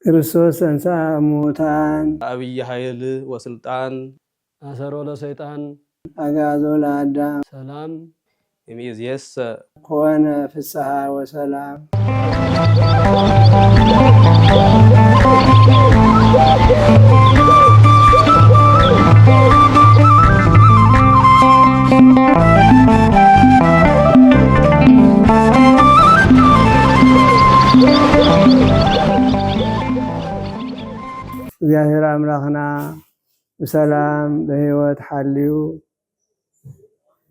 ክርስቶስ ተንሥአ እሙታን አብይ ኃይል ወስልጣን አሰሮ ለሰይጣን አግዓዞ ለአዳም ሰላም እምይእዜሰ ኮነ ፍስሐ ወሰላም። እግዚአብሔር አምላኽና ብሰላም በህይወት ሓልዩ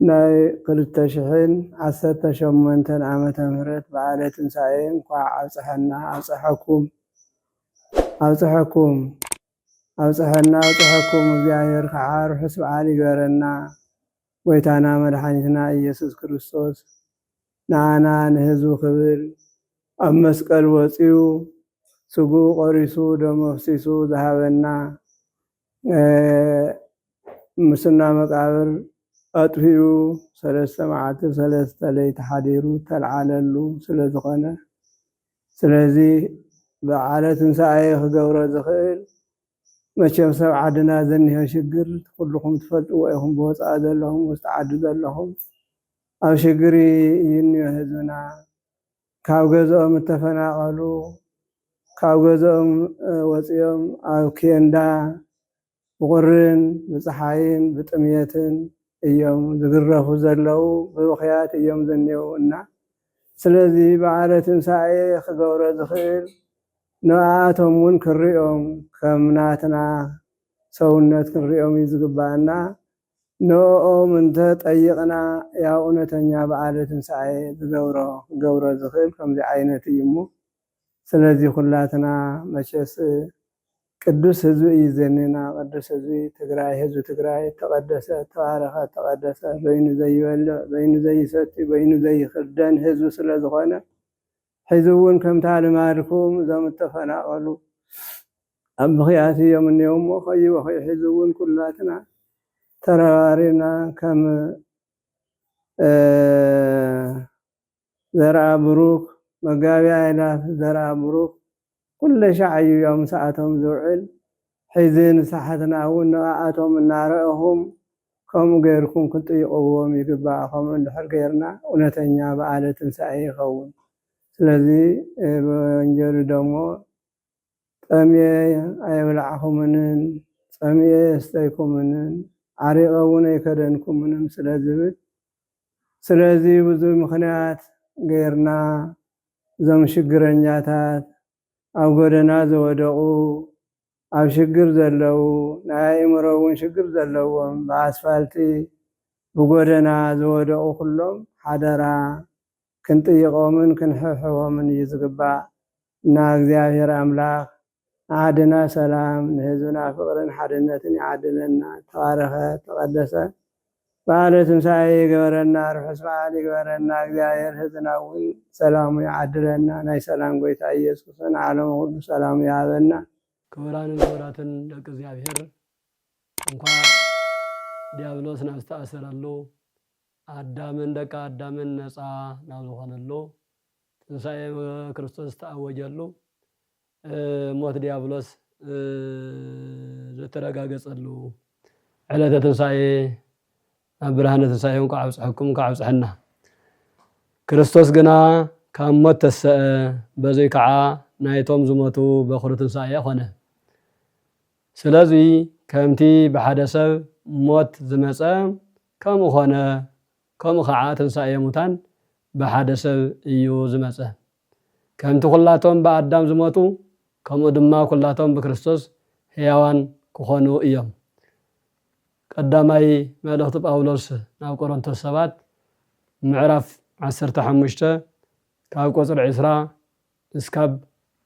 ናይ 2018 ዓመተ ምህረት በዓለ ትንሣኤ እንኳዕ አብጽሐና አብጽሐኩም እግዚአብሔር ከዓ ርሑስ በዓል ይገበረና። ጎይታና መድኃኒትና ኢየሱስ ክርስቶስ ንዓና ንህዝቡ ክብል ኣብ መስቀል ወፂኡ ስጉኡ ቆሪሱ ደሙ ኣፍሲሱ ዝሃበና ሙስና መቃብር ኣጥፊኡ 3 መዓልቲ 3 ለይቲ ሓዲሩ ተልዓለሉ ስለዝኾነ ስለዚ በዓለ ትንሣኤ ክገብሮ ዝኽእል መቸም ሰብ ዓድና ዘኒሆ ሽግር ኩልኩም ትፈልጥዎ ኢኹም ብወፃኢ ዘለኹም ውሽጢ ዓዲ ዘለኹም ኣብ ሽግሪ ይንዮ ህዝብና ካብ ገዝኦም እተፈናቐሉ ካብ ገዝኦም ወፂኦም ኣብ ኬንዳ ብቁርን ብፀሓይን ብጥምየትን እዮም ዝግረፉ ዘለው ብብኽያት እዮም ዘኒው እና ስለዚ በዓለ ትንሣኤ ክገብሮ ዝኽእል ንኣቶም እውን ክንሪኦም ከም ናትና ሰውነት ክንሪኦም እዩ ዝግባአና። ንኦም እንተጠይቕና ያው እውነተኛ በዓለ ትንሣኤ ክገብሮ ዝኽእል ከምዚ ዓይነት እዩ እሞ ስለዚ ኩላትና መቸስ ቅዱስ ህዝቢ እዩ ዘኒና። ቅዱስ ህዝቢ ትግራይ ህዝቢ ትግራይ ተቀደሰ ተባረኸ ተቀደሰ በይኑ ዘይበልዕ በይኑ ዘይሰቲ በይኑ ዘይክደን ህዝቢ ስለዝኾነ ሕዚ እውን ከምታ ልማድኩም እዞም ተፈናቀሉ ኣብ ምኽያት እዮም እኒኦ እሞ ከይወኺ ሕዚ እውን ኩላትና ተረባሪና ከም ዘርአ ብሩክ መጋቢ ኣእላፍ ዘርአ ብሩክ ኩለ ሻዕ እዮም ሰዓቶም ዝውዕል ሕዚ ንሳሓትና እውን ንኣቶም እናረአኹም ከምኡ ገይርኩም ክትጥይቕዎም ይግባእ። ከምኡ እንድሕር ገይርና እውነተኛ በዓለ ትንሣኤ ይኸውን። ስለዚ ወንጀሉ ደሞ ጠምየ ኣይብላዕኹምንን ፀምየ የስተይኩምንን ዓሪቐ እውን ኣይከደንኩምንን ስለዝብል ስለዚ ብዙ ምክንያት ገይርና እዞም ሽግረኛታት ኣብ ጎደና ዝወደቁ ኣብ ሽግር ዘለው ናይ ኣእምሮ እውን ሽግር ዘለዎም ብኣስፋልቲ ብጎደና ዝወደቁ ኩሎም ሓደራ ክንጥይቆምን ክንሕሕቦምን እዩ ዝግባእ እና እግዚአብሔር አምላክ ዓድና ሰላም ንህዝብና ፍቅርን ሓድነትን ይዓድለና። ተባረኸ ተቀደሰ በዓለ ትንሣኤ ይግበረና። ርሑስ በዓል ይግበረና። እግዚአብሔር ህዝብና እውን ሰላሙ ይዓድለና። ናይ ሰላም ጎይታ ኢየሱስ ንዓለም ሁሉ ሰላሙ ይሃበና። ክቡራንን ክቡራትን ደቂ እግዚአብሔር እንኳን ዲያብሎስ ናብ ዝተኣሰረሉ አዳምን ደቂ አዳምን ነፃ ናብ ዝኾነሉ ትንሣኤ ክርስቶስ ዝተኣወጀሉ ሞት ዲያብሎስ ዝተረጋገፀሉ ዕለተ ትንሣኤ ኣብ ብርሃነ ትንሣኤ እንኳ ኣብፅሐኩም እንኳ ኣብፅሐና። ክርስቶስ ግና ካብ ሞት ተሰአ በዘይ ከዓ ናይቶም ዝሞቱ በኩሪ ትንሣኤ ኾነ። ስለዚ ከምቲ ብሓደ ሰብ ሞት ዝመፀ ከምኡ ኾነ ከምኡ ከዓ ትንሣኤ ሙታን ብሓደ ሰብ እዩ ዝመፀ። ከምቲ ኩላቶም ብኣዳም ዝሞቱ ከምኡ ድማ ኩላቶም ብክርስቶስ ሕያዋን ክኾኑ እዮም። ቀዳማይ መልእኽቲ ጳውሎስ ናብ ቆሮንቶስ ሰባት ምዕራፍ 15 ካብ ቁፅሪ 20 እስካብ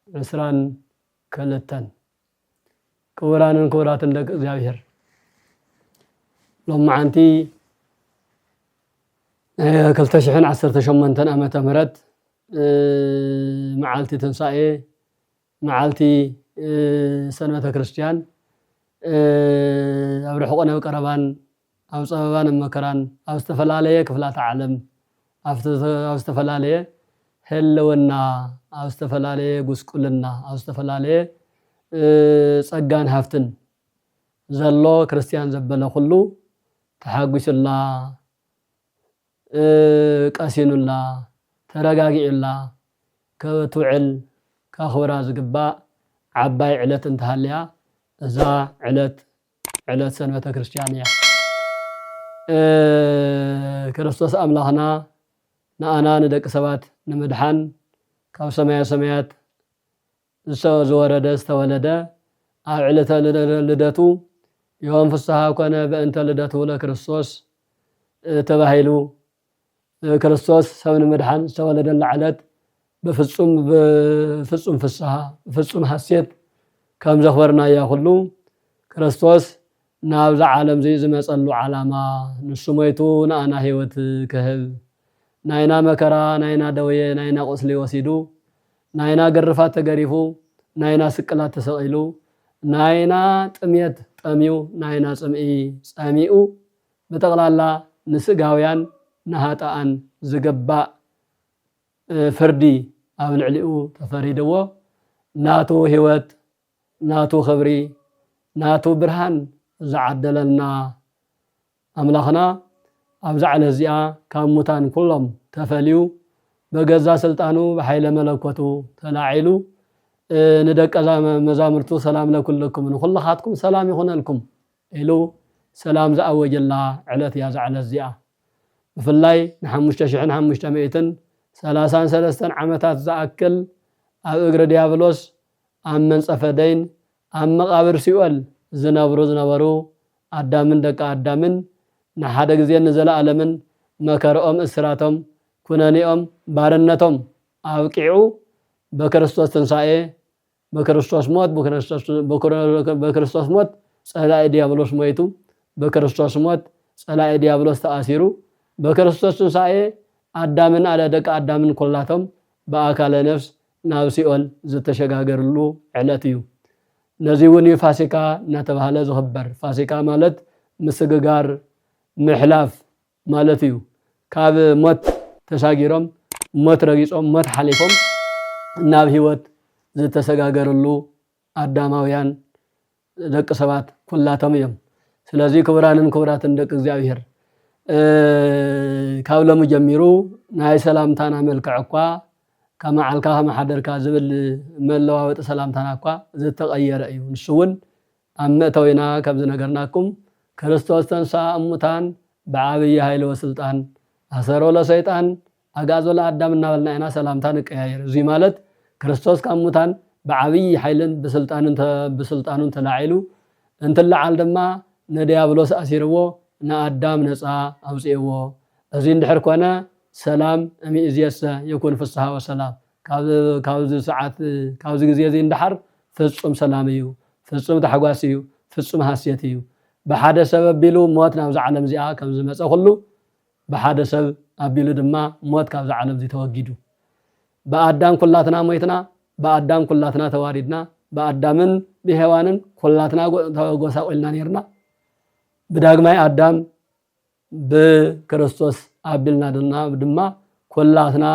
22 ክቡራንን ክቡራትን ደቂ እግዚአብሔር ሎማዓንቲ 2018 ዓመተ ምህረት መዓልቲ ትንሣኤ መዓልቲ ሰንበተ ክርስቲያን ኣብ ርሑቕን ኣብ ቀረባን ኣብ ፀበባን ኣብ መከራን ኣብ ዝተፈላለየ ክፍላት ዓለም ኣብ ዝተፈላለየ ህልውና ኣብ ዝተፈላለየ ጉስቁልና ኣብ ዝተፈላለየ ጸጋን ሃፍትን ዘሎ ክርስቲያን ዘበለ ኩሉ ተሓጒሱላ ቀሲኑላ ተረጋጊዑላ ከትውዕል ካኽብራ ዝግባእ ዓባይ ዕለት እንተሃልያ እዛ ዕለት ሰንበተ ክርስቲያን እያ። ክርስቶስ ኣምላኽና ንኣና ንደቂ ሰባት ንምድሓን ካብ ሰማያ ሰማያት ዝወረደ ዝተወለደ ኣብ ዕለተ ልደቱ ዮም ፍስሓ ኮነ በእንተ ልደቱ ለክርስቶስ ተባሂሉ ክርስቶስ ሰብ ንምድሓን ዝተወለደላ ዕለት بفصوم فصحة بفصوم حسيت كم زخبرنا يا خلو كريستوس نابز عالم زي زمصلو علامة نسميتو أنا هيوت كهب ناينا مكرا ناينا دوية ناينا قسلي وسيدو ناينا قرفات تقريفو ناينا سكلات تسقيلو ناينا تميت تميو ناينا سمئو بتغلالا نسقاويان نهاتان زقباء فردي أو العليو تفريدو ناتو هوت ناتو خبري ناتو برهان زعدلنا أملاخنا أبزعل هزيا كاموتان كلهم تفليو بجزا سلطانو بحيل ملكوتو تلاعيلو ندك مزامرتو سلام لكلكم ونخل خاتكم سلام يخون لكم إلو سلام زأوج الله علت يا زعل هزيا في الله نحن مشتشحن نحن مجتمعين 33 ዓመታት ዝኣክል ኣብ እግሪ ዲያብሎስ ኣብ መንጸፈ ደይን ኣብ መቃብር ሲኦል ዝነበሩ ኣዳምን ደቂ ኣዳምን ንሓደ ግዜ ንዘለኣለምን መከረኦም እስራቶም ኩነኔኦም ባርነቶም ኣብቂዑ በክርስቶስ ትንሳኤ በክርስቶስ ሞት ጸላኢ ዲያብሎስ ሞይቱ በክርስቶስ ሞት ጸላኢ ዲያብሎስ ተኣሲሩ በክርስቶስ ትንሳኤ አዳምን አለ ደቂ አዳምን ኮላቶም በአካለ ነፍስ ናብ ሲኦል ዝተሸጋገርሉ ዕለት እዩ ነዚውን ፋሲካ እናተባሃለ ዝኽበር ፋሲካ ማለት ምስግጋር ምሕላፍ ማለት እዩ ካብ ሞት ተሻጊሮም ሞት ረጊጾም ሞት ሓሊፎም ናብ ህይወት ዝተሰጋገርሉ አዳማውያን ደቂ ሰባት ኩላቶም እዮም ስለዚ ክብራትን ደቂ እግዚአብሔር ካብለም ጀሚሩ ናይ ሰላምታና መልክዕኳ ከመዓልካ ከመሓደርካ ዝብል መለዋወጥ ሰላምታና እኳ ዝተቀየረ እዩ ንሱውን ኣብ መእተዊና ከም ዝነገርናኩም ክርስቶስ ተንሥአ እሙታን ብዓብይ ኃይል ወስልጣን አሰሮ ለሰይጣን አጋዞ ለአዳም እናበልና ኢና ሰላምታ ንቀያየር እዚ ማለት ክርስቶስ ካብ ሙታን ብዓብይ ኃይልን ብስልጣኑን ተላዒሉ እንትላዓል ድማ ነዲያብሎስ አሲርዎ نأدام نسعى أوصيه أزين دحر كنا سلام أمي إزياس يكون في الصحة والسلام كاوز ساعات كاوز زين دحر فصم سلاميو فصم تحقاسيو فصم حسيتيو بحد سبب بيلو موت ناوز عالم زي كم زي مسا كله بحد سبب أبيلو دما موت كاوز عالم زي توجدو بأدام كلاتنا مويتنا بأدام كلاتنا تواردنا بأدامن بهوانن كلاتنا غوسا قلنا نيرنا بداغماي አዳም በክርስቶስ አብልና ድማ ኮላትና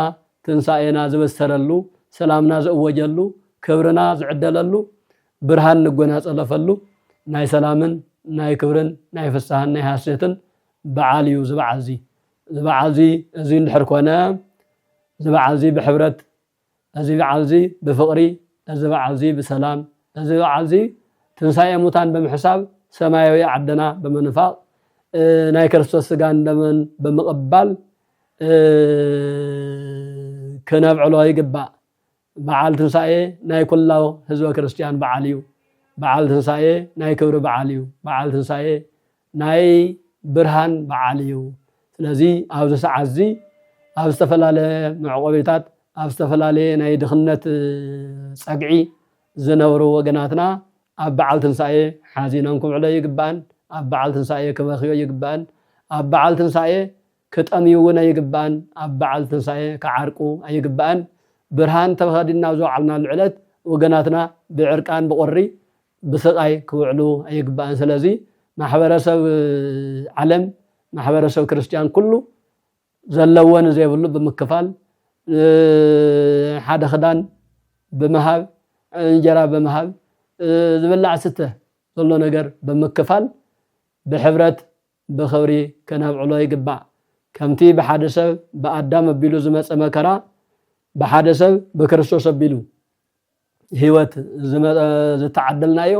ትንሳኤና ዝበሰረሉ ሰላምና ዘወጀሉ ክብርና ዝዕደለሉ ብርሃን ንጎናጸለፈሉ ናይ ሰላምን ናይ ክብርን ናይ ፍሳህን ናይ ሐሴትን በዓልዩ ዝበዓልዚ እዚ እንድሕር ኮነ ዝበዓልዚ ብሕብረት እዚ በዓልዚ ብፍቅሪ እዚ በዓልዚ ብሰላም እዚ በዓልዚ ትንሳኤ ሙታን በመሕሳብ ሰማያዊ ዓደና በመንፋቅ ናይ ክርስቶስ ስጋን ደምን በመቀበል ከነብዕሎ ይግባእ በዓል ትንሳኤ ናይ ኩላው ህዝበ ክርስቲያን በዓል እዩ በዓል ትንሳኤ ናይ ክብሪ በዓል እዩ በዓል ትንሳኤ ናይ ብርሃን በዓል እዩ ስለዚ ኣብ ሰዓዚ ኣብ ዝተፈላለዩ መዕቆቢታት ኣብ ዝተፈላለዩ ናይ ድኽነት ጸግዒ ዝነብሩ ወገናትና ኣብ በዓል ትንሳኤ ሓዚኖም ክውዕሎ ይግባን ኣብ በዓል ትንሳኤ ክበኽዮ ይግባን ኣብ በዓል ትንሳኤ ክጠምዩውን ይግባን ኣብ በዓል ትንሳኤ ክዓርቁ ይግባን ብርሃን ተኸዲና ዝውዓልና ልዕለት ወገናትና ብዕርቃን ብቁሪ ብስቃይ ክውዕሉ ይግባን ስለዚ ማሕበረሰብ ዓለም ማሕበረሰብ ክርስቲያን ኩሉ ዘለወን ዘይብሉ ብምክፋል ሓደ ክዳን ብምሃብ እንጀራ ብምሃብ ዝብላዕ ስተ ዘሎ ነገር ብምክፋል ብሕብረት ብኽብሪ ከነብዕሎ ይግባእ ከምቲ ብሓደ ሰብ ብኣዳም ኣቢሉ ዝመፀ መከራ ብሓደ ሰብ ብክርስቶስ ኣቢሉ ህይወት ዝተዓደልናዮ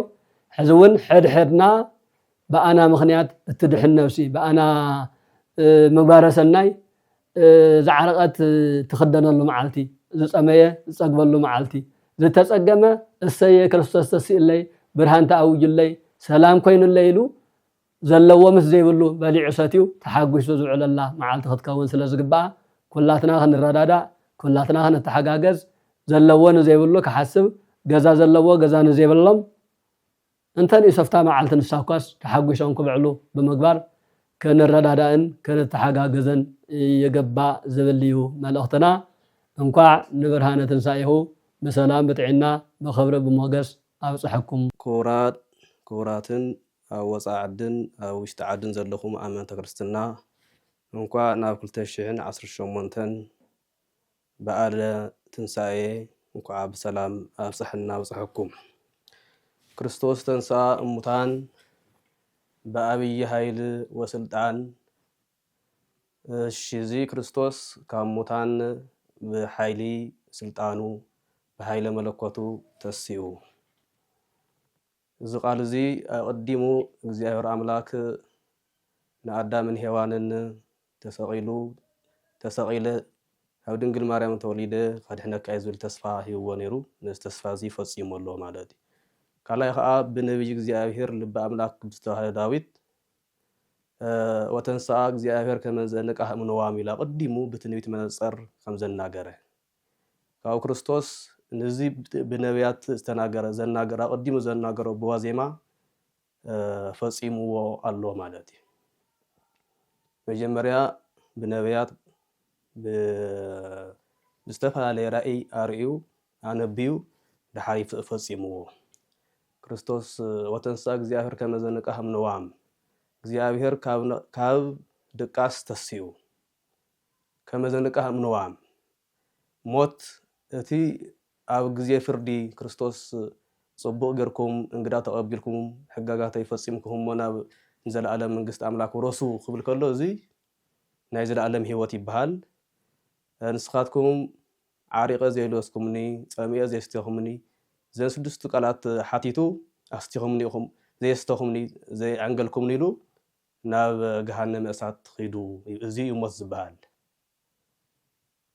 ሕዚ እውን ሕድሕድና በኣና ምኽንያት እትድሕን ነብሲ በኣና ምግባረ ሰናይ ዝዓረቐት ትኽደነሉ መዓልቲ ዝፀመየ ዝፀግበሉ መዓልቲ ዝተፀገመ እሰየ ክርስቶስ ተሲእለይ ብርሃን ተኣውጅለይ ሰላም ኮይኑለይ ኢሉ ዘለዎ ምስ ዘይብሉ በሊዑ ሰትዩ ተሓጒሱ ዝውዕለላ መዓልቲ ክትከውን ስለ ዝግባእ ኩላትና ክንረዳዳእ ኩላትና ክንተሓጋገዝ ዘለዎ ንዘይብሉ ክሓስብ ገዛ ዘለዎ ገዛ ንዘይብሎም እንተን ይሰፍታ መዓልቲ ንሳኳስ ተሓጒሶም ክብዕሉ ብምግባር ክንረዳዳእን ክንተሓጋገዘን ይግባእ ዝብል እዩ መልእኽትና እንኳዕ ንብርሃነ ትንሳኤሁ ብሰላም ብጥዕና ብኽብሪ ብሞገስ ኣብፅሐኩም ክቡራትን ኣብ ወፃኢ ዓድን ኣብ ውሽጢ ዓድን ዘለኹም ኣመንተ ክርስትና እንኳዕ ናብ 2018 በዓለ ትንሳኤ እንኳዕ ብሰላም ኣብፅሐና ኣብፅሐኩም ክርስቶስ ተንሥአ እሙታን በአብይ ኃይል ወስልጣን እሺ ክርስቶስ ካብ ሙታን በኃይሊ ስልጣኑ በኃይለ መለኮቱ ተሲኡ እዚ ቃል እዚ አቀዲሙ እግዚአብሔር አምላክ ንአዳምን ሔዋንን ተሰቂለ ኣብ ድንግል ማርያም ተወሊደ ከድሕነካ ዝብል ተስፋ ሂብዎ ነይሩ ነዚ ተስፋ እዚ ፈጺሞሎ ማለት እዩ ካልኣይ ከዓ ብነቢይ እግዚአብሔር ልበ አምላክ ብዝተባሃለ ዳዊት ወተንሥአ እግዚአብሔር ከመ ዘንቃህ እምነዋም ኢላ ቀዲሙ ብትንቢት መነጽር ከም ዘናገረ ካብ ክርስቶስ ነዚ ብነቢያት ዘናገረ ቀዲሙ ዘናገረ በዋዜማ ፈጺምዎ ኣሎ ማለት እዩ መጀመርያ ብነቢያት ብዝተፈላለየ ራእይ ኣርእዩ ኣነቢዩ ድሓሪ ፈጺምዎ ክርስቶስ ወተንሥአ እግዚአብሔር ከመ ዘንቃህ እምነዋም እግዚአብሔር ካብ ድቃስ ተሲኡ ከመ ዘንቃህ እምነዋም ሞት እቲ ኣብ ግዜ ፍርዲ ክርስቶስ ጽቡቕ ጌርኩም እንግዳ ተቐቢልኩም ሕጋጋተይ ፈጺምኩም ናብ ዘለዓለም መንግስቲ አምላክ ወረሱ ክብል ከሎ እዚ ናይ ዘለዓለም ህይወት ይበሃል ንስኻትኩም ዓሪቀ ዘይለወስኩምኒ ጸሚየ ዘይስተኹምኒ ዘን ስድስቱ ቃላት ሓቲቱ ኣስቲኹምኒ ኢኹም ዘየስተኹምኒ ዘይዓንገልኩምኒ ኢሉ ናብ ገሃነመ እሳት ኺዱ እዚ ሞት ዝበሃል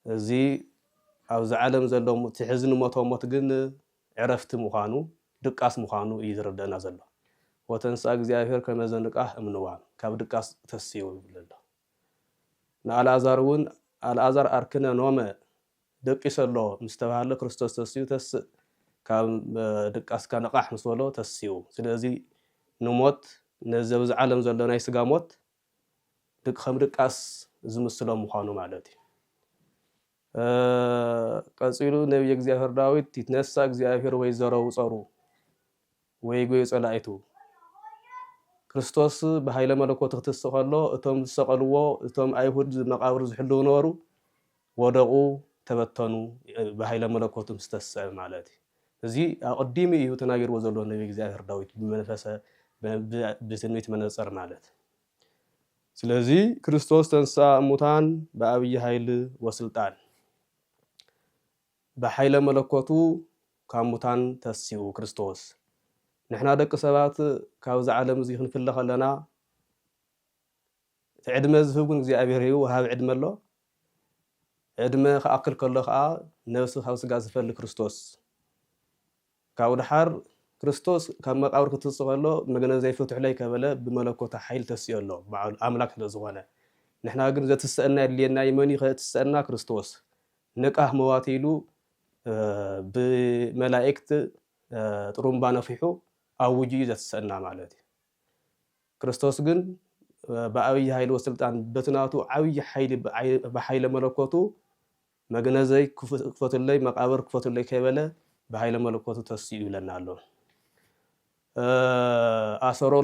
እዚ ኣብዚ ዓለም ዘሎ ትሕዝን ሞት ግን ዕረፍቲ ምዃኑ ድቃስ ምዃኑ እዩ ዝረዳእና ዘሎ ወተንሥአ እግዚአብሔር ከመ ዘንቃህ እምነዋም ካብ ድቃስ ተሲኡ ይብለሎ ንኣልዓዛር እውን ኣልዓዛር ኣርክነ ኖመ ደቂሰሎ ምስ ተባሃለ ክርስቶስ ተሲኡ ተስእ ካብ ድቃስካ ነቃሕ ምስ በሎ ተሲኡ ስለዚ ንሞት ነዚ ኣብዚ ዓለም ዘሎ ናይ ስጋ ሞት ከም ድቃስ ዝምስሎ ምዃኑ ማለት እዩ ቀፂሉ ነቢይ እግዚአብሔር ዳዊት ይትነሳ እግዚአብሔር ወይ ዘረው ጸሩ ወይ ጎይ ጸላእቱ ክርስቶስ በኃይለ መለኮት ክትስእ ከሎ እቶም ዝሰቀልዎ እቶም አይሁድ መቃብር ዝሕልው ነበሩ ወደቁ ተበተኑ በኃይለ መለኮት ምስተስዕ ማለት እዩ እዚ አቀዲሙ እዩ ተናገርዎ ዘሎ ነቢይ እግዚአብሔር ዳዊት ብመንፈሰ ብትንቢት መነጽር ማለት ስለዚ ክርስቶስ ተንሥአ እሙታን በአብይ ኃይል ወስልጣን በኃይለ መለኮቱ ካብ ሙታን ተሲኡ ክርስቶስ ንሕና ደቂ ሰባት ካብዚ ዓለም እዚ ክንፍለ ከለና ዕድመ ዝህቡን እግዚአብሔር እዩ ወሃብ ዕድመ ኣሎ ዕድመ ከኣክል ከሎ ከዓ ነብሲ ካብ ስጋ ዝፈሊ ክርስቶስ ካብ ድሓር ክርስቶስ ካብ መቃብር ክትስእ ከሎ መግነ ዘይፍትሕ ለይ ከበለ ብመለኮታ ኃይል ተሲኡ ኣሎ አምላክ ስለ ዝኾነ ንሕና ግን ዘትስአና የድልየና ይመን ከትስአና ክርስቶስ ንቃህ መዋቲሉ ብመላእክት ጥሩምባ ነፊሑ አውጂ ዘትሰና ማለት እዩ ክርስቶስ ግን በአብይ ኃይል ወስልጣን በትናቱ ዓብይ ኃይል በኃይለ መለኮቱ መግነዘይ ክፈትለይ መቃብር ክፈትለይ ከበለ በኃይለ መለኮቱ ተሲኡ ይለና ኣሎ አሰሮ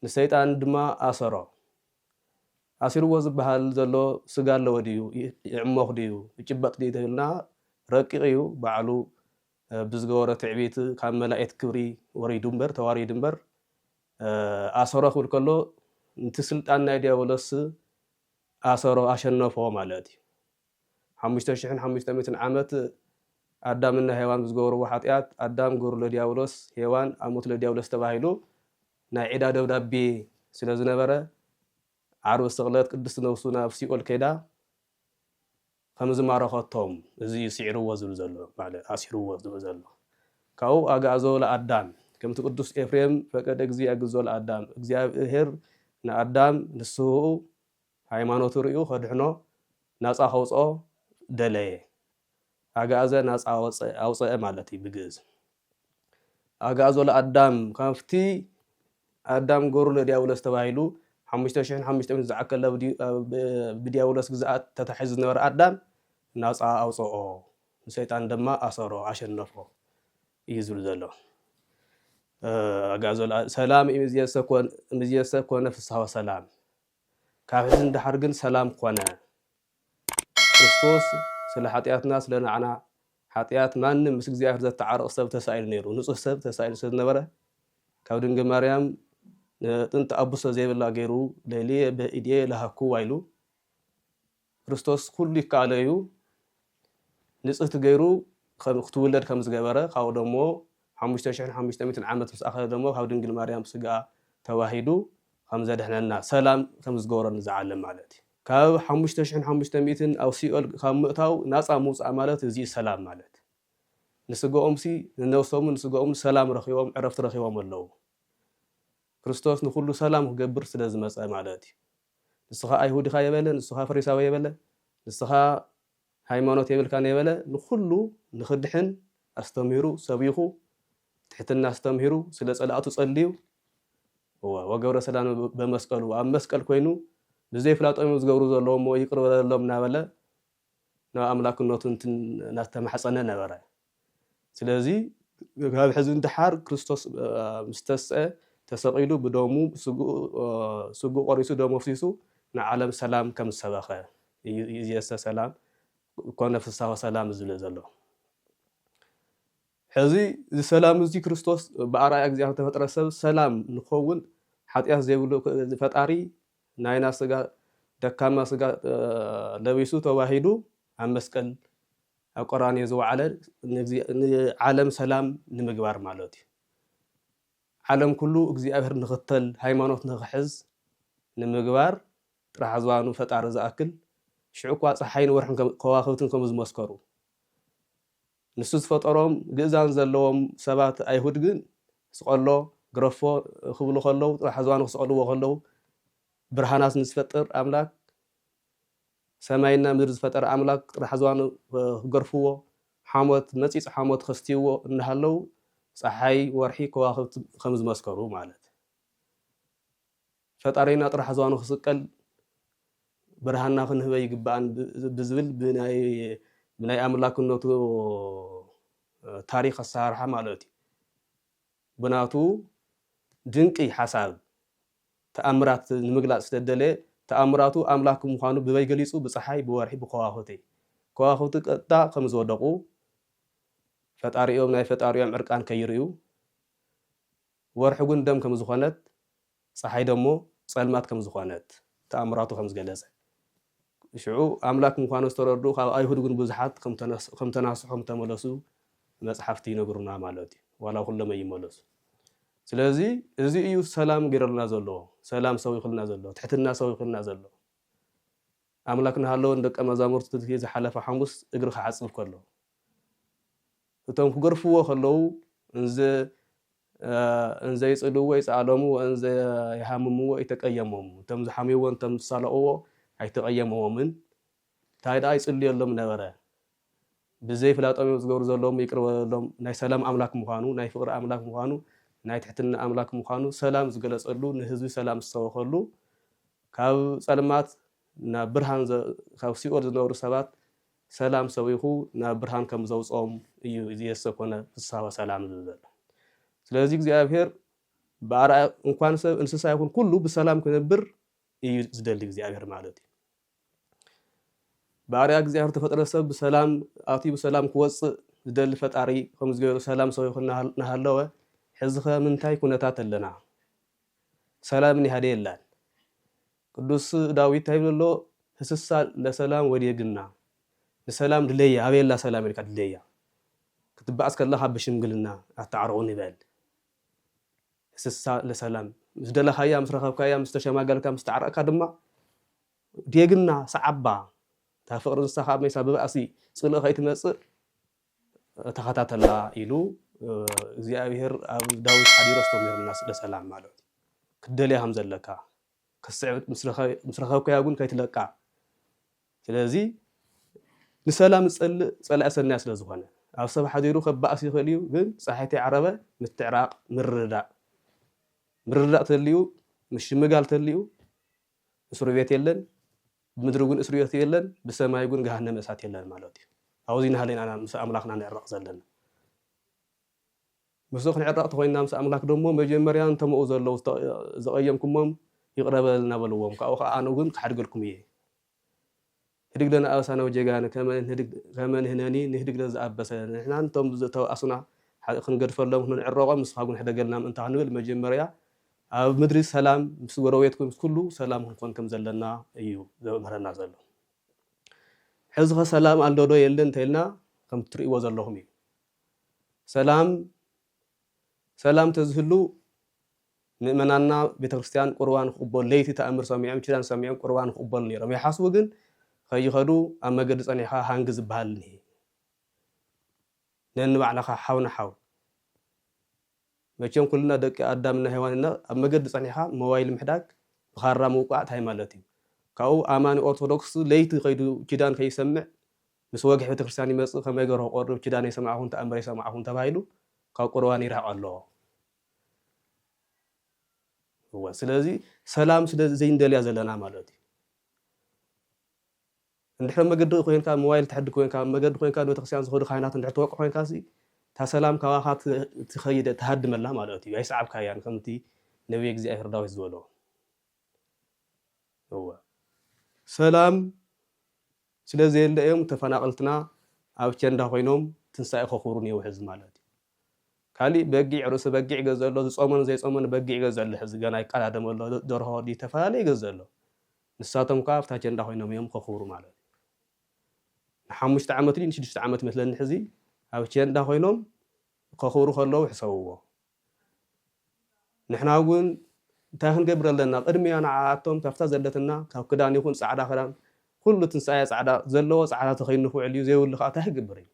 ለሰይጣን ድማ አሰሮ ኣሲርዎ ዝበሃል ዘሎ ስጋ ኣለዎ ድዩ ይዕሞኽ ድዩ ይጭበጥ ድዩ ተብልና ረቂቕ እዩ ባዕሉ ብዝገበሮ ትዕቢት ካብ መላእክት ክብሪ ወሪዱ እምበር ተዋሪዱ እምበር ኣሰሮ ክብል ከሎንቲ ስልጣን ናይ ዲያብሎስ ኣሰሮ ኣሸነፎ ማለት እዩ 5500 ዓመት ኣዳምና ሔዋን ዝገበርዎ ሓጢኣት ኣዳም ገበሩ ለዲያብሎስ ሔዋን ኣሞት ለዲያብሎስ ተባሂሉ ናይ ዒዳ ደብዳቤ ስለ ዝነበረ ዓርብ ስቕለት ቅድስቲ ነብሱ ናብ ሲኦል ከይዳ ከም ዝማረኸቶም እዚ ሲዕርዎ ዝብል ዘሎ ማለት ኣሲርዎ ዝብል ዘሎ ካብኡ ኣጋዕዞ ለኣዳም ከምቲ ቅዱስ ኤፍሬም ፈቀደ ጊዜ ኣግዞ ለኣዳም እግዚኣብሔር ንኣዳም ንስኡ ሃይማኖቱ ርኡ ከድሕኖ ናፃ ከውፅኦ ደለየ ኣጋዕዘ ናፃ ኣውፅአ ማለት እዩ ብግእዝ ኣጋዕዞ ለኣዳም ካብቲ ኣዳም ገበሩ ለዲያብሎስ ተባሂሉ 5500 ዝዓከለ ብዲያብሎስ ግዝኣት ተታሒዙ ዝነበረ ኣዳም ናፃ ኣውፅኦ ሰይጣን ድማ ኣሰሮ ኣሸነፎ እዩ ዝብል ዘሎ ኣጋዕዞ ሰላም ምዝየሰ ኮነ ፍስሓ ወሰላም ካብ ሕዚ እንድሓር ግን ሰላም ኮነ ክርስቶስ ስለ ሓጢኣትና ስለ ንዓና ሓጢኣት ማንም ምስ እግዚኣብሔር ዘተዓረቕ ሰብ ተሳኢሉ ነይሩ ንፁህ ሰብ ተሳኢሉ ስለ ዝነበረ ካብ ድንግል ማርያም ጥንቲ ኣቡሶ ዘይብላ ገይሩ ለልየ ብኢድየ ለሃኩ ዋይሉ ክርስቶስ ኩሉ ይከኣለ እዩ ንፅህቲ ገይሩ ክትውለድ ከም ዝገበረ ካብኡ ደሞ 5500 ዓመት ምስ ኣኸለ ደሞ ካብ ድንግል ማርያም ስጋ ተዋሂዱ ከም ዘድሕነና ሰላም ከም ዝገበረኒ ዝዓለም ማለት እዩ ካብ 5500 ኣብ ሲኦል ካብ ምእታው ናፃ ምውፃእ ማለት እዚ ሰላም ማለት ንስግኦምሲ ንነብሶምን ንስግኦም ሰላም ረኺቦም ዕረፍቲ ረኺቦም ኣለዉ ክርስቶስ ንኩሉ ሰላም ክገብር ስለ ዝመፀ ማለት እዩ ንስኻ ኣይሁዲኻ የበለ ንስኻ ፈሪሳዊ የበለ ንስኻ ሃይማኖት የብልካን የበለ ንኩሉ ንክድሕን ኣስተምሂሩ ሰቢኹ ትሕትና ኣስተምሂሩ ስለ ፀላእቱ ጸልዩ ወገብረ ሰላም በመስቀሉ ኣብ መስቀል ኮይኑ ብዘይፍላጦም ዝገብሩ ዘለዎም ይቅር በለሎም እናበለ ናብ ኣምላክነቱ እናተማሕፀነ ነበረ ስለዚ ካብ ሕዚ እንድሓር ክርስቶስ ምስተስአ ተሰቂሉ ብደሙ ስጉ ቆሪሱ ደሙ ፍሲሱ ንዓለም ሰላም ከም ዝሰበኸ ይዝየሰ ሰላም ኮነ ፍስሓ ወሰላም ዝብል ዘሎ ሕዚ እዚ ሰላም እዚ ክርስቶስ ብኣርኣያ እግዚኣብሔር ተፈጥረ ሰብ ሰላም ንኸውን ሓጢኣት ዘይብሉ ፈጣሪ ናይና ስጋ ደካማ ስጋ ለቢሱ ተዋሂዱ ኣብ መስቀል ኣብ ቀራንዮ ዝወዓለ ንዓለም ሰላም ንምግባር ማለት እዩ ዓለም ኩሉ እግዚኣብሔር ንኽተል ሃይማኖት ንኽሕዝ ንምግባር ጥራሕ ዝባኑ ፈጣሪ ዝኣክል ሽዑ እኳ ፀሓይን ወርሕን ከዋኽብትን ከም ዝመስከሩ ንሱ ዝፈጠሮም ግእዛን ዘለዎም ሰባት ኣይሁድ ግን ስቀሎ ግረፎ ክብሉ ከለዉ ጥራሕ ዝባኑ ክስቀልዎ ከለዉ ብርሃናት ንዝፈጥር ኣምላክ ሰማይና ምድሪ ዝፈጠረ ኣምላክ ጥራሕ ዝባኑ ክገርፍዎ ሓሞት መፂፅ ሓሞት ከስትይዎ እናሃለዉ ፀሓይ ወርሒ ከዋኽብቲ ከም ዝመስከሩ ማለት ፈጣሪና ጥራሕ ዝባኑ ክስቀል ብርሃንና ክንህበ ይግባአን ብዝብል ብናይ ኣምላክነቱ ታሪክ ኣሰራርሓ ማለት እዩ ብናቱ ድንቂ ሓሳብ ተኣምራት ንምግላፅ ስለደለየ ተኣምራቱ ኣምላክ ምዃኑ ብበይ ገሊፁ ብፀሓይ ብወርሒ ብከዋኽብቲ ከዋኽብቲ ቀጥታ ከም ዝወደቁ ፈጣሪኦም ናይ ፈጣሪኦም ዕርቃን ከይርዩ ወርሒ እውን ደም ከም ዝኾነት ፀሓይ ደሞ ፀልማት ከም ዝኾነት ተኣምራቱ ከም ዝገለፀ ሽዑ ኣምላክ ምዃኑ ዝተረዱ ካብ ኣይሁድ ግን ብዙሓት ከም ተናስሑ ከም ተመለሱ መፅሓፍቲ ይነግሩና ማለት እዩ ዋላ ኩሎም ይመለሱ ስለዚ እዚ እዩ ሰላም ገይረልና ዘሎ ሰላም ሰው ይኽልና ዘሎ ትሕትና ሰው ይኽልና ዘሎ ኣምላክ ንሃለዎ ደቀ መዛሙርቱ ዝሓለፈ ሓሙስ እግሪ ክዓፅብ ከሎ እቶም ክገርፍዎ ከለዉ እንዘ ይፅልዎ ይፀኣለሙ እንዘ ይሃምምዎ ይተቀየሞም እቶም ዝሓምይዎ እቶም ዝሳለቕዎ ኣይተቀየመዎምን እንታይ ደኣ ይፅልየሎም ነበረ ብዘይ ፍላጦም ዝገብሩ ዘለዎም ይቅር በለሎም ናይ ሰላም ኣምላክ ምዃኑ ናይ ፍቅሪ ኣምላክ ምዃኑ ናይ ትሕትና ኣምላክ ምዃኑ ሰላም ዝገለፀሉ ንህዝቢ ሰላም ዝሰበኸሉ ካብ ፀልማት ናብ ብርሃን ካብ ሲኦል ዝነበሩ ሰባት ሰላም ሰቢኹ ናብ ብርሃን ከም ዘውፅኦም እዩ ዝየሰ ኮነ ፍስሓ ወሰላም ዝብል ዘሎ ስለዚ እግዚኣብሔር ብኣርኣያ እንኳን ሰብ እንስሳ ይኹን ኩሉ ብሰላም ክነብር እዩ ዝደሊ እግዚአብሔር ማለት እዩ ባሪያ እግዚአብሔር ተፈጥረ ሰብ በሰላም አትዩ በሰላም ክወፅእ ዝደሊ ፈጣሪ ከም ዝገበሩ ሰላም ሰው ይኹን ናሃለወ ሕዚ ከምንታይ ኩነታት ኣለና ሰላም ይሃደ የለን ቅዱስ ዳዊት ታይብሎ ህስሳ ለሰላም ወዲግና ለሰላም ድለያ አቤላ ሰላም ይልካ ድለያ ክትባስ ከለኻ በሽምግልና አታዕርቁን ይበል ህስሳ ለሰላም ዝደለኻያ ምስረኸብካያ ምስተሸማገልካ ምስተዓረቅካ ድማ ዲግና ሰዓባ ታፍቅር ንስኻ መይሳ በባእሲ ጽልእ ከይትመጽእ ተኸታተላ ኢሉ እግዚአብሔር ኣብ ዳዊት ሓዲሮስቶም ይርና ስለ ሰላም ማለት ክደልያ ከም ዘለካ ክስዕብ ምስረኸብካያ ግን ከይትለቃ ስለዚ ንሰላም ዝጸልእ ጸላእ ሰናይ ስለ ዝኾነ ኣብ ሰብ ሓዲሩ ከባእሲ ይኽእል እዩ ግን ፀሓይቲ ዓረበ ምትዕራቕ ምርዳእ ተልዩ ምሽምጋል ተልዩ እስሩ ቤት የለን ብምድሪ ግን እስሩ ቤት የለን ብሰማይ ግን ገሃነመ እሳት የለን ማለት እዩ ኣብዚ ናሃለና ምስ ኣምላኽና ንዕረቕ ዘለና ምስ ክንዕረቕ ተኮይንና ምስ ኣምላኽ ደሞ መጀመርያ እንተምኡ ዘለው ዘቐየምኩሞም ይቕረበልና በልዎም ካብኡ ከዓ ኣነ ግን ክሓድገልኩም እየ ህድግ ለና ኣበሳና ወጀጋነ ከመ ንህነኒ ንህድግ ለዝኣበሰ ንሕና እንቶም ዝተኣሱና ክንገድፈሎም ክንዕረቖም ንስኻ ግን ሕደገልና ምእንታ ክንብል መጀመርያ ኣብ ምድሪ ሰላም ምስ ጎረቤትኩም ምስ ኩሉ ሰላም ክንኮን ከም ዘለና እዩ ዘምህረና ዘሎ ሕዚ ሰላም ኣሎ ዶ የለን እንተኢልና ከም ትርእይዎ ዘለኹም እዩ ሰላም ተዝህሉ ምእመናንና ቤተክርስትያን ቁርባን ክቕበሉ ለይቲ ተኣምር ሰሚዖም ኪዳን ሰሚዖም ቁርባን ክቕበሉ ነይሮም ይሓስቡ ግን ከይኸዱ ኣብ መገዲ ፀኒሕካ ሃንጊ ዝበሃል እኒሄ ነንባዕልኻ ሓውና ሓው መቸም ኩልና ደቂ ኣዳምና ሔዋንና ኣብ መገዲ ፀኒሕካ ሞባይል ምሕዳግ ብኻራ ምውቃዕ ታይ ማለት እዩ ካብኡ ኣማኒ ኦርቶዶክስ ለይቲ ከይዱ ኪዳን ከይሰምዕ ምስ ወግሕ ቤተክርስትያን ይመፅእ ከመይ ገይሩ ቆርብ ኪዳን ይሰማዕኹን ተኣምር ይሰማዕኹን ተባሂሉ ካብ ቁርባን ይርሕቕ ኣለዎ ስለዚ ሰላም ስለ ዘይንደልያ ዘለና ማለት እዩ እንድሕር መገዲ ኮይንካ ሞባይል ትሕድግ ኮይንካ መገዲ ኮይንካ ቤተክርስትያን ዝኸዱ ካህናት እንድሕር ተወቅዕ ኮይንካ ታ ሰላም ካባኻ ትኸይደ ተሃድመላ ማለት እዩ ኣይሰዓብካያን ከምቲ ነቢይ እግዚኣብሔር ዳዊት ዝበሎ ሰላም ስለዘየለ እዮም ተፈናቀልትና ኣብ ቸንዳ ኮይኖም ትንሳኤ ከኽብሩ ነይሩ ሕዚ ማለት እዩ ካሊእ በጊዕ ርእሲ በጊዕ ገዘሎ ዝጾመን ዘይጾመን በጊዕ ገዘሎ ሕዚ ገና ይቀዳደመሎ ደርሆ ዲ ተፈላለየ ገዘሎ ንሳቶም ከዓ ኣብታ ቸንዳ ኮይኖም እዮም ከኽብሩ ማለት እዩ ን5 ዓመት ን6 ዓመት መስለኒ ሕዚ ኣብ ቸንዳ ኮይኖም ከኽብሩ ከለዉ ይሕሰብዎ ንሕና እውን እንታይ ክንገብር ኣለና ቅድሚያ ንዓኣቶም ካብታ ዘለትና ካብ ክዳን ይኹን ፃዕዳ ክዳን ኩሉ ትንሳኤ ፃዕዳ ዘለዎ ፃዕዳ ተኸይኑ ንኽውዕል እዩ ዘይብሉ ከዓ እንታይ ክግብር እዩ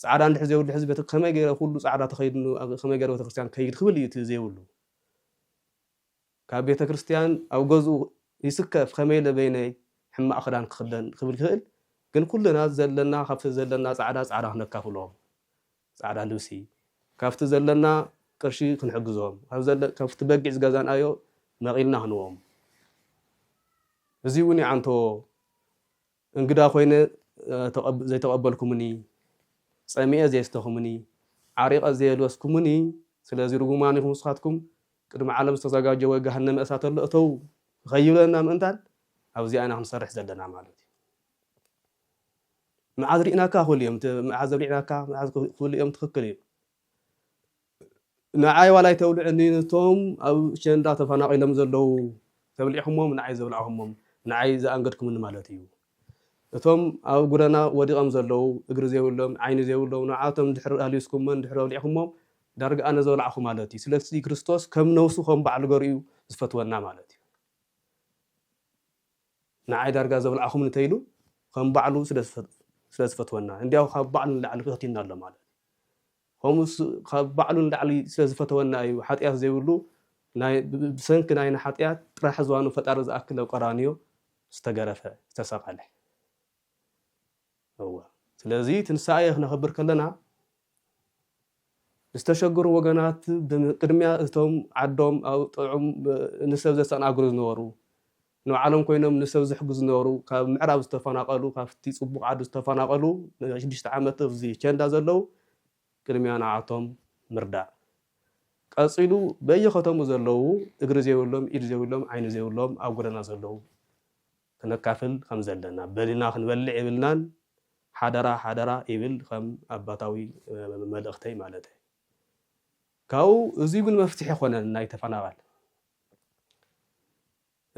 ፃዕዳ እንድሕር ዘይብሉ ሕዚ ከመይ ገይረ ኩሉ ፃዕዳ ተኸይኑ ከመይ ገይረ ቤተክርስትያን ከይድ ክብል እዩ እቲ ዘይብሉ ካብ ቤተክርስትያን ኣብ ገዝኡ ይስከፍ ከመይ ለበይነይ ሕማቕ ክዳን ክኽደን ክብል ይኽእል ግን ኩልና ዘለና ካብቲ ዘለና ፃዕዳ ክነካፍሎም ፃዕዳ ልብሲ ካብቲ ዘለና ቅርሺ ክንሕግዞም ካብቲ በጊዕ ዝገዛናዮ መቒልና ክንዎም እዚ እውን ይዓንቶ እንግዳ ኮይነ ዘይተቐበልኩምኒ ፀሚአ ዘየስተኹምኒ ዓሪቐ ዘየልበስኩምኒ ስለዚ ርጉማን ኢኹም ንስኻትኩም ቅድሚ ዓለም ዝተዘጋጀወ ገሃነመ እሳት ኣሎ እተው ከይብለና ምእንታን ኣብዚኣና ክንሰርሕ ዘለና ማለት እዩ መዓዝ ሪእናካ ክብል እዮም መዓዝ ሪእናካ መዓዝ ክብል እዮም ትኽክል እዩ ንዓይ ዋላይ ተብልዕኒ ነቶም ኣብ ቸንዳ ተፈናቒሎም ዘለው ተብሊዕኹሞም ንዓይ ዘብልዕኹሞም ንዓይ ዝኣንገድኩምኒ ማለት እዩ እቶም ኣብ ጎደና ወዲቖም ዘለው እግሪ ዘይብሎም ዓይኒ ዘይብሎም ንዓቶም ድሕር ኣልዩስኩሞን ድሕር ኣብሊዕኹሞም ዳርጋ ኣነ ዘብልዕኹ ማለት እዩ ስለዚ ክርስቶስ ከም ነብሱ ከም ባዕሉ ገሪኡ ዝፈትወና ማለት እዩ ንዓይ ዳርጋ ዘብልዕኹም እንተኢሉ ከም ባዕሉ ስለዝፈትወና እንዲያው ካብ ባዕሉ ንላዕሊ ፈቲና ኣሎ ማለት ከምኡስ ካብ ባዕሉ ንላዕሊ ስለዝፈትወና እዩ ሓጢኣት ዘይብሉ ብሰንኪ ናይና ሓጢኣት ጥራሕ ዝዋኑ ፈጣሪ ዝኣክል ኣብ ቀራንዮ ዝተገረፈ ዝተሰቐለ ስለዚ ትንሳኤ ክነኽብር ከለና ዝተሸገሩ ወገናት ቅድሚያ እቶም ዓዶም ኣብ ጥዑም ንሰብ ዘስተኣናግሩ ዝነበሩ ንባዕሎም ኮይኖም ንሰብ ዝሕግዙ ዝነበሩ ካብ ምዕራብ ዝተፈናቐሉ ካብቲ ፅቡቕ ዓዲ ዝተፈናቐሉ 6 ዓመት ኣብዚ ቸንዳ ዘለው ቅድሚያ ንዓቶም ምርዳእ ቀፂሉ በየኸተሙ ዘለው እግሪ ዘይብሎም ኢድ ዘይብሎም ዓይኒ ዘይብሎም ኣብ ጎደና ዘለው ክነካፍል ከም ዘለና በሊና ክንበልዕ ይብልናን ሓደራ ይብል ከም ኣባታዊ መልእኽተይ ማለት እዩ ካብኡ እዚ ግን መፍትሒ ኾነን ናይ ተፈናቐል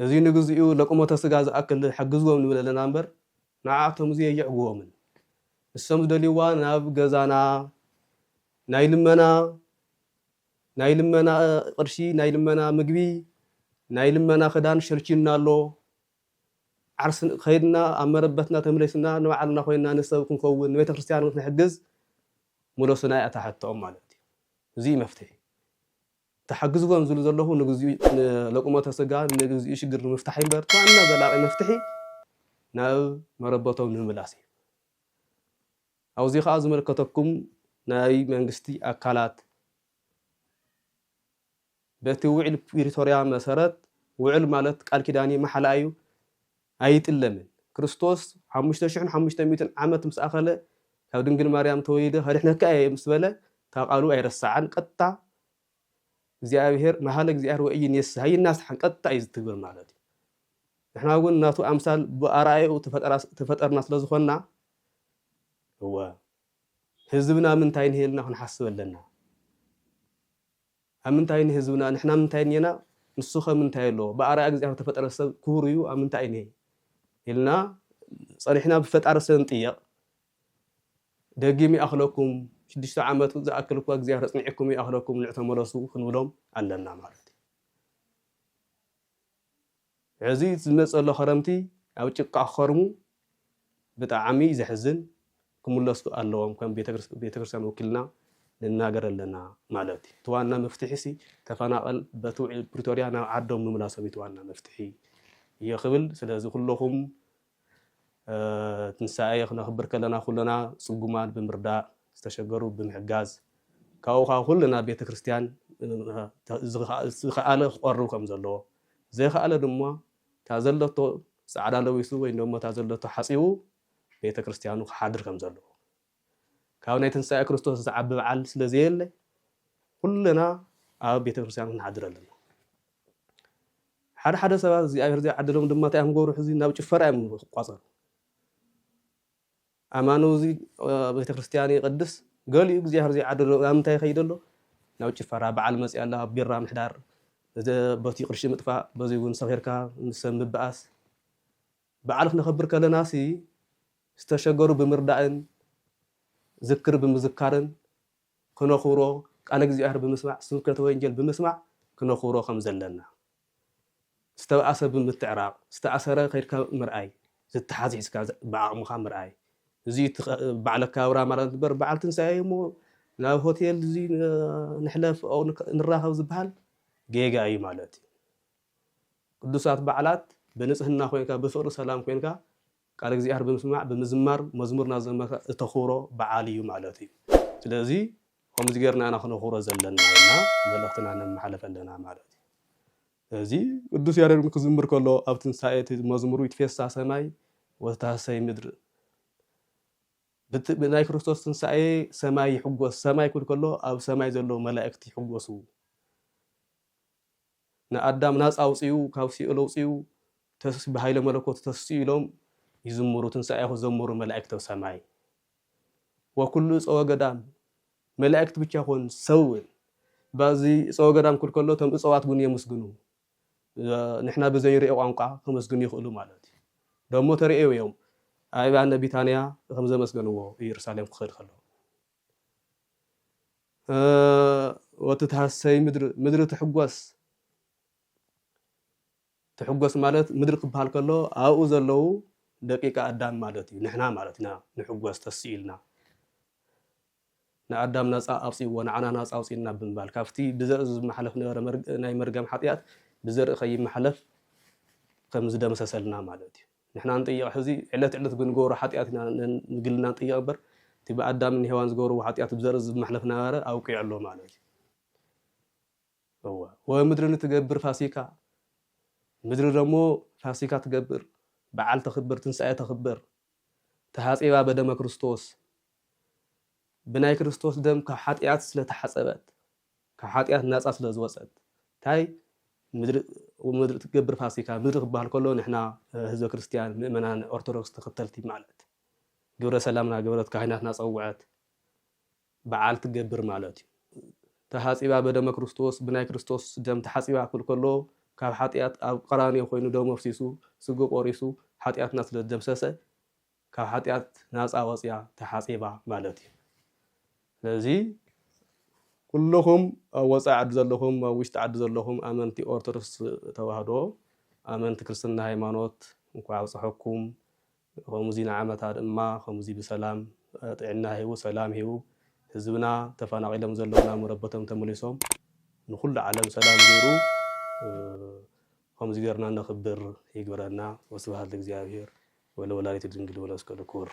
እዚ ንግዚኡ ለቁመተ ስጋ ዝኣክል ሓግዝዎም ንብል ኣለና እምበር ንዓቶም እዚ የዕግቦምን ንሶም ዝደልይዋ ናብ ገዛና ናይ ልመና ቅርሺ ናይ ልመና ምግቢ ናይ ልመና ክዳን ሸርቺና ኣሎ ዓርስ ከይድና ኣብ መረበትና ተመለስና ንባዕልና ኮይና ንሰብ ክንከውን ንቤተ ክርስቲያን ክንሕግዝ ሙሉስና ኣታሓተኦም ማለት እዩ እዚ መፍትሒ ተሓግዝዎም ዝሉ ዘለኹ ንግዚኡ ለቁመተ ስጋ ንግዚኡ ሽግር ንምፍታሕ እምበር ዋና ዘላቒ መፍትሒ ናብ መረበቶም ንምምላስ እዩ ኣብዚ ከዓ ዝመለከተኩም ናይ መንግስቲ ኣካላት በቲ ውዕል ፕሪቶሪያ መሰረት ውዕል ማለት ቃል ኪዳን መሓላ እዩ ኣይጥለምን ክርስቶስ 5500 ዓመት ምስ ኣኸለ ካብ ድንግል ማርያም ተወሊደ ከድሕነካ እየ ምስ በለ ታቃሉ ኣይረሳዓን ቀጥታ እግዚአብሔር መሓለ እግዚአብሔር ወእይ የስሃይና ስሓን ቀጥታ እዩ ዝትግበር ማለት እዩ ንሕና እውን ናቱ ኣምሳል ብኣርኣዩ ተፈጠርና ስለዝኾንና هو ህዝብና ምንታይ ንሄልና ክንሓስብ ኣለና ኣምንታይ ንህዝብና ንሕና ምንታይ ንየና ንሱ ከምንታይ ኣሎ በኣርኣያ እግዚአብሔር ተፈጠረ ሰብ ክቡር እዩ ኣምንታይ ንሄ ኢልና ፀኒሕና ብፈጣሪ ሰብ ንጥየቕ ደጊም ይኣኽለኩም 6 ዓመት ዝኣክል እኳ እግዚአብሔር ጽኒዕኩም ይኣኽለኩም ንዕተመለሱ ክንብሎም ኣለና ማለት እዩ እዚ ዝመፀ ዘሎ ኸረምቲ ኣብ ጭቃ ክኸርሙ ብጣዕሚ ዘሕዝን ክምለሱ ኣለዎም ከም ቤተክርስቲያን ወኪልና ንናገር ኣለና ማለት እዩ ተዋና መፍትሒ ሲ ተፈናቐል በትውዕል ፕሪቶሪያ ናብ ዓዶም ንምላሶም ተዋና መፍትሒ ይኽብል ስለዚ ኩለኹም ትንሳኤ ክነኽብር ከለና ኩለና ጽጉማን ብምርዳእ ዝተሸገሩ ብምሕጋዝ ካብኡ ከዓ ኩለና ቤተክርስቲያን ዝኸኣለ ክቐርብ ከም ዘለዎ ዘይከኣለ ድማ ታዘለቶ ጻዕዳ ለቢሱ ወይ ድማ ታዘለቶ ሓፂቡ ቤተክርስቲያኑ ክሓድር ከም ዘለዎ ካብ ናይ ትንሳኤ ክርስቶስ ዝዓቢ በዓል ስለዘየለ ኩለና ኣብ ቤተክርስቲያን ክንሓድር ኣለና ሓደ ሰባት እግዚኣብሔር ዘይዓድሎም ድማ እንታይ እዮም ገብሩ ሕዚ ናብ ጭፈራ እዮም ክቋፀሩ ኣማኑ እዚ ቤተክርስቲያን ይቅድስ ገሊኡ እግዚኣብሔር ዘይዓድሎ ኣብ ምንታይ ይኸይድ ኣሎ ናብ ጭፈራ በዓል መፅያ ኣላ ቢራ ምሕዳር በቲ ቅርሺ ምጥፋእ በዚ እውን ሰኺርካ ንሰብ ምብኣስ በዓል ክነኽብር ከለና ሲ ዝተሸገሩ ብምርዳእን ዝክር ብምዝካርን ክነኽብሮ ቃል እግዚአብሔር ብምስማዕ ስብከተ ወንጌል ብምስማዕ ክነኽብሮ ከም ዘለና ዝተባእሰ ብምትዕራቕ ዝተኣሰረ ከይድካ ምርኣይ ዝተሓዚዝካ ብዓቕምኻ ምርኣይ እዚ በዓል ኣከባብራ ማለት ነበር በዓል ትንሳኤ እሞ ናብ ሆቴል እዚ ንሕለፍ ኣው ንራኸብ ዝበሃል ጌጋ እዩ ማለት እዩ ቅዱሳት በዓላት ብንጽህና ኮይንካ ብፍቅሪ ሰላም ኮይንካ ቃል እግዚአብሔር ብምስማዕ ብምዝማር መዝሙርና ዘመካ እተኽብሮ በዓል እዩ ማለት እዩ ስለዚ ከምዚ ጌርና ኢና ክነኽብሮ ዘለና ኢና መልእኽትና ነመሓልፍ ኣለና ማለት እዩ እዚ ቅዱስ ያሬድ ክዝምር ከሎ ኣብ ትንሳኤ መዝሙሩ ይትፌሳ ሰማይ ወታሰይ ምድሪ ብናይ ክርስቶስ ትንሳኤ ሰማይ ይሕጎስ ሰማይ ክብል ከሎ ኣብ ሰማይ ዘሎ መላእክቲ ይሕጎሱ ንኣዳም ናፃ ኣውፅኡ ካብ ሲኦል ኣውፅኡ ብሃይለ መለኮት ተስኡ ኢሎም ይዝምሩ ትንሳኤ ክዘምሩ መላእክቲ ኣብ ሰማይ ወኩሉ ፀወ ገዳም መላእክት ብቻ ኮን ሰብ ባዚ ፀወ ገዳም ክብል ከሎ ቶም እፀዋት እውን የመስግኑ ንሕና ብዘይርኦ ቋንቋ ከመስግኑ ይኽእሉ ማለት እዩ ደሞ ተርእዩ እዮም ኣይባነ ቢታንያ ከም ዘመስገንዎ ኢየሩሳሌም ክኸድ ከሎ ወትታሰይ ምድሪ ትሕጎስ ማለት ምድሪ ክበሃል ከሎ ኣብኡ ዘለው ደቂቃ ኣዳም ማለት እዩ ንሕና ማለት ኢና ንሕጎስ ተስኢልና ንኣዳም ናፃ ኣውፅዎ ንዓና ናፃ ኣውፅና ብምባል ካብቲ ብዘርኢ ዝመሓለፍ ነበረ ናይ መርገም ሓጢኣት ብዘርኢ ከይመሓለፍ ከም ዝደመሰሰልና ማለት እዩ ንሕና ንጥይቕ ሕዚ ዕለት ብንገብሮ ሓጢኣት ንግልና ንጥይቕ እምበር እቲ ብኣዳምን ሔዋን ዝገብርዎ ሓጢኣት ብዘርኢ ዝመሓለፍ ነበረ ኣውቂዑ ኣሎ ማለት እዩ ወምድሪ ንትገብር ፋሲካ ምድሪ ደሞ ፋሲካ ትገብር በዓል ተኽብር ትንሳኤ ተኽብር ተሓፂባ በደመ ክርስቶስ ብናይ ክርስቶስ ደም ካብ ሓጢኣት ስለተሓፀበት كحاتيات ناس أصل زوجت تاي مدر تجبر فاسيكا مدر بحال كله نحنا هزو كريستيان مؤمنان أرثوذكس تختلتي مالت جبر سلامنا جبرت كهنات ناس أوعت بعال تجبر مالتي تحاسيبا بدم كريستوس بناي كريستوس دم تحاسيبا كله كاب حاتيات قراني خوينو دم مفسيسو سجو قوريسو حاتيات ناس للدمسسه كاب حاتيات ناس أوصيا تحاسيبا مالتي لذي كلهم وصع عد زلهم وشت عد زلهم أمنتي أرثوذكس توحدو أمنت كريستنا هيمانوت نكوا صحكم خمزينا عامة ما خمزي بسلام طعنا هيو سلام هيو حزبنا تفانقيلهم زلونا مربتهم تمليسهم نخل عالم سلام غيرو خمزي غيرنا نخبر يقبرنا وسبحان الله እግዚአብሔር ወለወላዲቱ ድንግል ወለመስቀሉ ክቡር